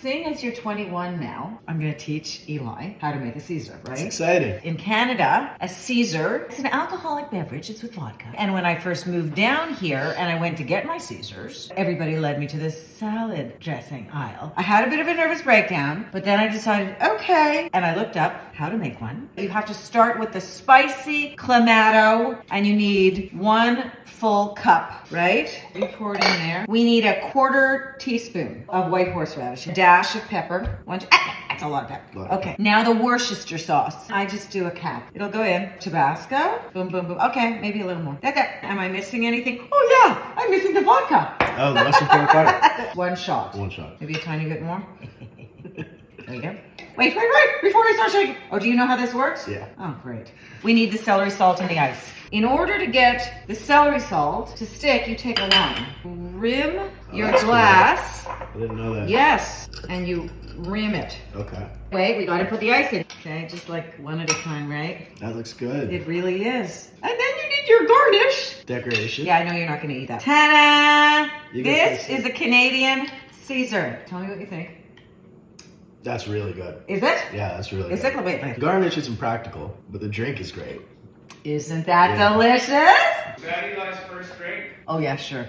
seeing as you're 21 now, I'm going to teach Eli how to make a Caesar, right? It's exciting. In Canada, a Caesar, it's an alcoholic beverage. It's with vodka. And when I first moved down here and I went to get my Caesars, everybody led me to the salad dressing aisle. I had a bit of a nervous breakdown, but then I decided, okay. And I looked up how to make one. You have to start with the spicy Clamato, and you need 1 full cup, right? You pour it in there. We need a 1/4 teaspoon of white horseradish, a dash of pepper. That's a lot of pepper. Okay, now the Worcestershire sauce. I just do a cap. It'll go in. Tabasco. Boom, boom, boom. Okay, maybe a little more. That's it. Am I missing anything? Oh yeah, I'm missing the vodka. Oh, the most important part. 1 shot. 1 shot. Maybe a tiny bit more. There you go. Wait, before I start shaking. Oh, do you know how this works? Yeah. Oh, great. We need the celery salt and the ice. In order to get the celery salt to stick, you take a lime. Rim your glass. Cool. I didn't know that. Yes, and you rim it. Okay. Wait, we gotta put the ice in. Okay, just like one at a time, right? That looks good. It really is. And then you need your garnish. Decoration. Yeah, I know you're not gonna eat that. Ta-da! You get This this. is a Canadian Caesar. Tell me what you think. That's really good. Is it? Yeah, that's really Is good. it? Wait. The garnish isn't practical, but the drink is great. Isn't that Yeah. delicious? Is that Eli's first drink? Oh yeah, sure.